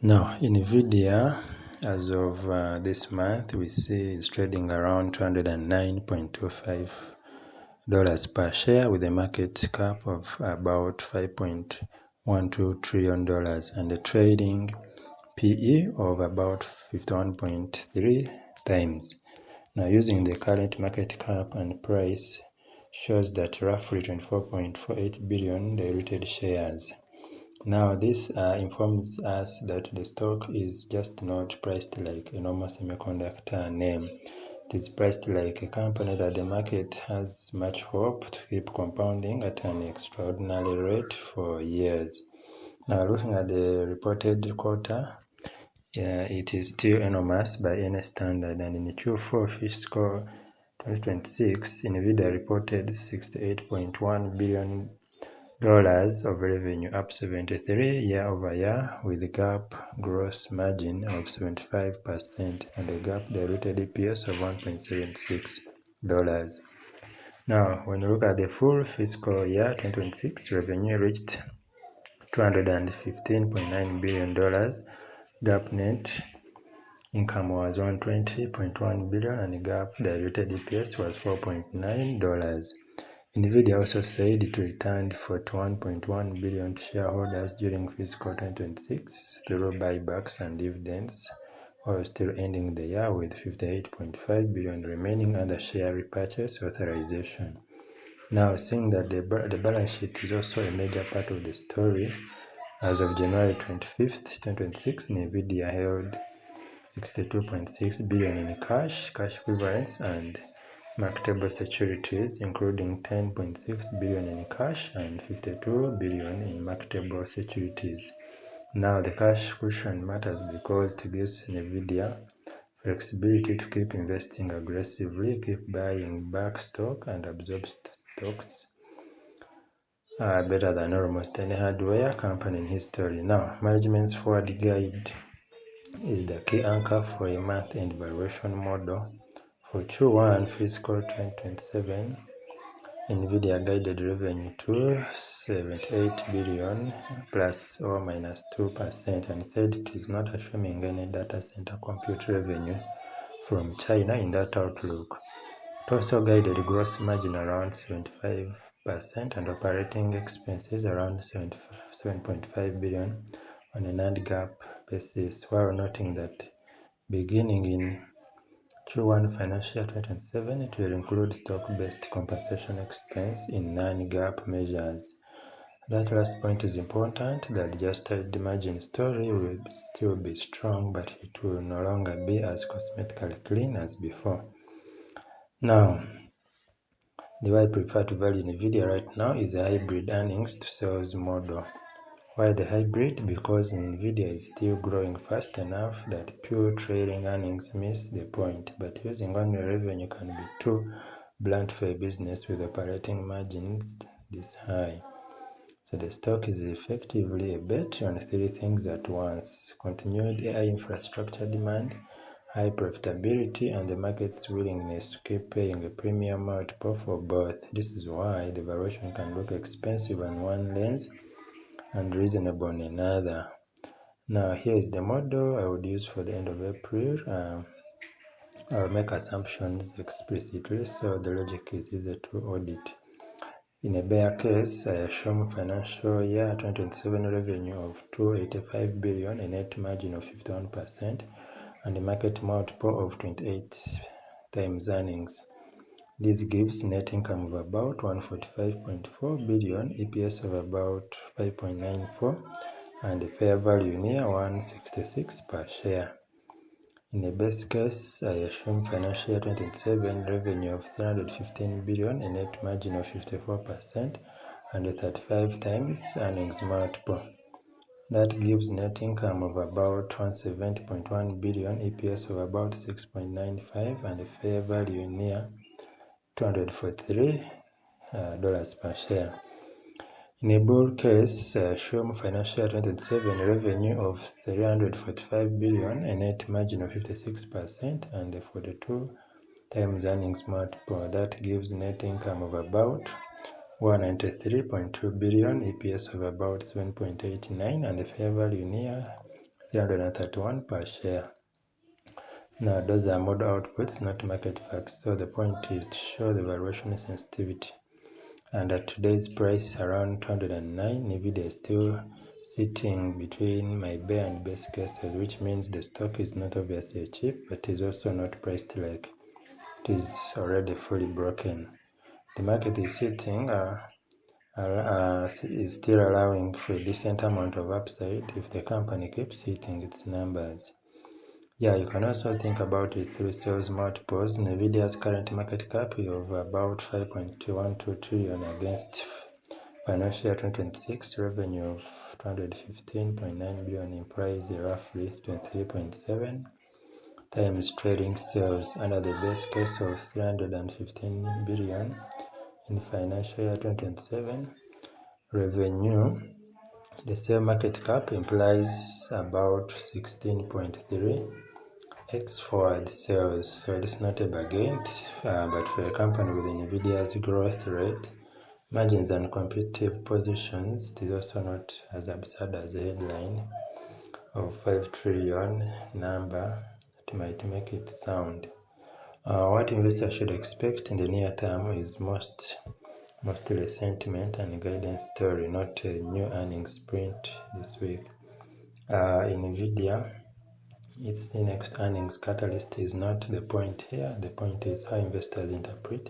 Now, NVIDIA, as of this month, we see is trading around $209.25 per share with a market cap of about $5.12 trillion and a trading PE of about 51.3 times. Now, using the current market cap and price shows that roughly 24.48 billion diluted shares. Now, this informs us that the stock is just not priced like a normal semiconductor name. It is priced like a company that the market has much hope to keep compounding at an extraordinary rate for years. Now, looking at the reported quarter, it is still enormous by any standard, and in Q4 fiscal 2026, NVIDIA reported $68.1 billion of revenue, up 73 year-over-year, with a GAAP gross margin of 75% and a GAAP diluted EPS of $1.76. Now, when you look at the full fiscal year 2026, revenue reached $215.9 billion. GAAP net income was $120.1 billion and GAAP diluted EPS was $4.9. NVIDIA also said it returned $41.1 billion to shareholders during fiscal 2026 through buybacks and dividends, while still ending the year with $58.5 billion remaining under share repurchase authorization. Now, seeing that the balance sheet is also a major part of the story, as of January 25th, 2026, NVIDIA held $62.6 billion in cash equivalents, and marketable securities, including $10.6 billion in cash and $52 billion in marketable securities. Now, the cash cushion matters because it gives NVIDIA flexibility to keep investing aggressively, keep buying back stock, and absorb stocks better than almost any hardware company in history. Now, management's forward guide is the key anchor for a month-end valuation model. For Q1 fiscal 2027, NVIDIA guided revenue to $78 billion plus or minus 2% and said it is not assuming any data center compute revenue from China in that outlook. It also guided gross margin around 75% and operating expenses around $7.5 billion on a non-GAAP basis, while noting that beginning in Q1 financial year 2027, it will include stock-based compensation expense in non-GAAP measures. That last point is important. The adjusted margin story will still be strong, but it will no longer be as cosmetically clean as before. Now, the way I prefer to value NVIDIA right now is a hybrid earnings to sales model. Why the hybrid? Because NVIDIA is still growing fast enough that pure trading earnings miss the point, but using only revenue can be too blunt for a business with operating margins this high. So the stock is effectively a bet on three things at once: continued AI infrastructure demand, high profitability, and the market's willingness to keep paying a premium multiple for both. This is why the valuation can look expensive on one lens and reasonable on another. Now, here is the model I would use for the end of April. I'll make assumptions explicitly, so the logic is easy to audit. In a bear case, I assume financial year 2027 revenue of $285 billion, a net margin of 51%, and a market multiple of 28 times earnings. This gives net income of about $145.4 billion, EPS of about 5.94, and a fair value near 166 per share. In a best case, I assume financial year 2027 revenue of $315 billion, a net margin of 54%, and a 35 times earnings multiple. That gives net income of about $170.1 billion, EPS of about 6.95, and a fair value near $243 per share. In a bull case, assume financial year 2027 revenue of $345 billion, a net margin of 56%, and a 42 times earnings multiple. That gives net income of about $193.2 billion, EPS of about 7.89, and a fair value near $331 per share. Now, those are model outputs, not market facts. So the point is to show the valuation sensitivity. And at today's price around 209, NVIDIA is still sitting between my bear and best cases, which means the stock is not obviously cheap, but is also not priced like it is already fully broken. The market is sitting is still allowing for a decent amount of upside if the company keeps hitting its numbers. Yeah, you can also think about it through sales multiples. NVIDIA's current market cap is of about 5.12 trillion against financial year 2026 revenue of 215.9 billion implies roughly 23.7 times trading sales under the base case of 315 billion in financial year 2027 revenue. The sale market cap implies about 16.3x forward sales. So it's not a bargain, but for a company with NVIDIA's growth rate, margins and competitive positions, it is also not as absurd as a headline of 5 trillion number that might make it sound. What investors should expect in the near term is mostly sentiment and guidance story, not a new earnings print this week. NVIDIA, its next earnings catalyst is not the point here. The point is how investors interpret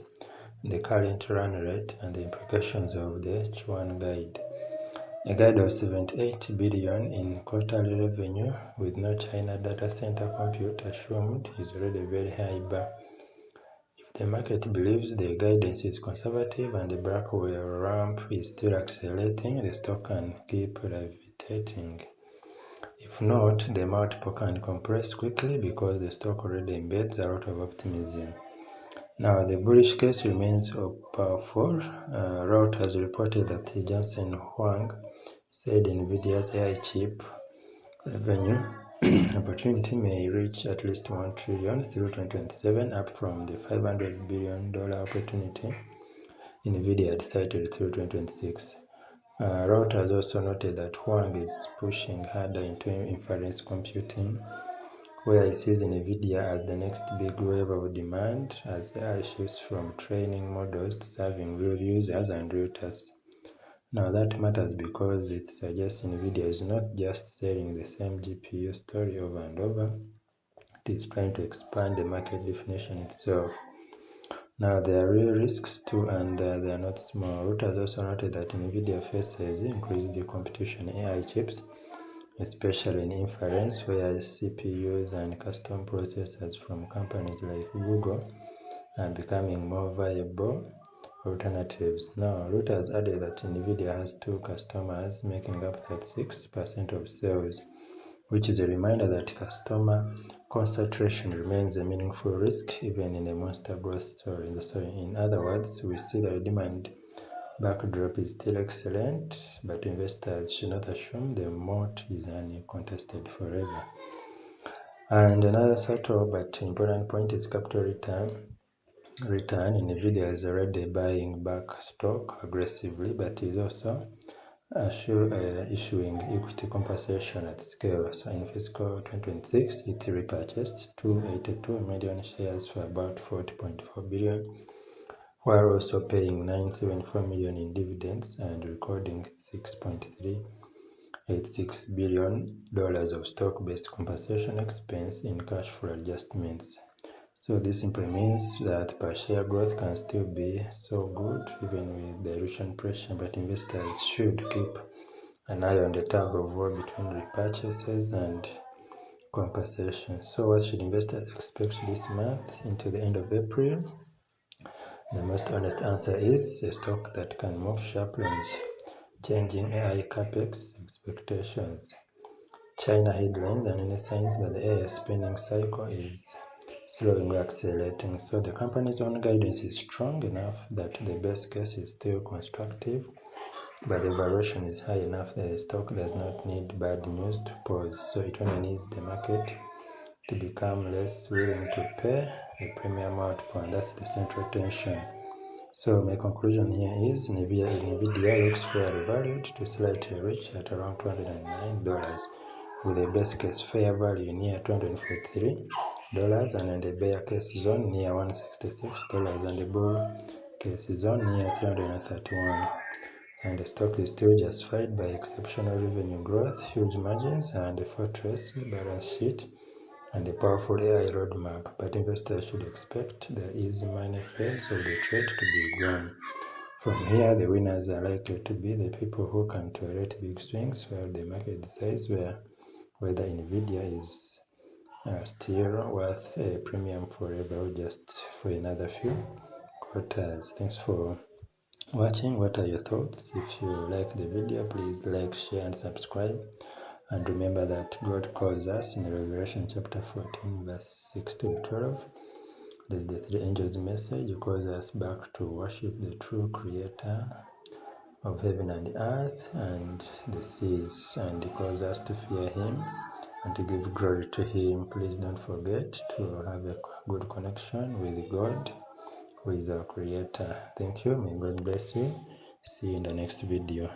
the current run rate and the implications of the H1 guide. A guide of 78 billion in quarterly revenue with no China data center compute assumed is already very high bar. If the market believes the guidance is conservative and the Blackwell ramp is still accelerating, the stock can keep levitating. If not, the multiple can compress quickly because the stock already embeds a lot of optimism. Now, the bullish case remains powerful. Reuters reported that Jensen Huang said NVIDIA's AI chip revenue opportunity may reach at least 1 trillion through 2027, up from the $500 billion opportunity NVIDIA had cited through 2026. Reuters also noted that Huang is pushing harder into inference computing, where he sees NVIDIA as the next big wave of demand as AI shifts from training models to serving real users and real tasks. Now that matters because it suggests NVIDIA is not just selling the same GPU story over and over, it is trying to expand the market definition itself. Now there are real risks too, and they are not small. Reuters also noted that NVIDIA faces increased competition in AI chips, especially in inference, where CPUs and custom processors from companies like Google are becoming more viable alternatives. Now, Reuters added that NVIDIA has 2 customers making up 36% of sales, which is a reminder that customer concentration remains a meaningful risk even in a monster growth story. So in other words, we see the demand backdrop is still excellent, but investors should not assume the moat is uncontested forever. And another subtle but important point is capital return. NVIDIA is already buying back stock aggressively, but is also issuing equity compensation at scale. So in fiscal 2026, it repurchased 282 million shares for about 40.4 billion, while also paying $974 million in dividends and recording $6.386 billion of stock-based compensation expense in cash flow adjustments. So this simply means that per share growth can still be so good even with dilution pressure, but investors should keep an eye on the tug of war between repurchases and compensation. So what should investors expect this month into the end of April? The most honest answer is a stock that can move sharply on changing AI capex expectations, China headlines, and any signs that the AI spending cycle is slowly accelerating. So the company's own guidance is strong enough that the best case is still constructive, but the valuation is high enough that the stock does not need bad news to pause. So it only needs the market to become less willing to pay a premium multiple, and that's the central tension. So my conclusion here is NVIDIA looks fairly valued to slightly rich at around $209, with a base case fair value near $243 and in the bear case zone near $166 and the bull case zone near $331. And the stock is still justified by exceptional revenue growth, huge margins, and a fortress balance sheet, and a powerful AI roadmap. But investors should expect the easy money phase of the trade to be gone. From here, the winners are likely to be the people who can tolerate big swings, while the market decides whether NVIDIA is still worth a premium forever or just for another few quarters. Thanks for watching. What are your thoughts? If you like the video, please like, share, and subscribe. And remember that God calls us in Revelation chapter 14, verse 6 to 12. There's the three angels' message. He calls us back to worship the true creator of heaven and earth and the seas, and he calls us to fear him and to give glory to him. Please don't forget to have a good connection with God, who is our creator. Thank you. May God bless you. See you in the next video.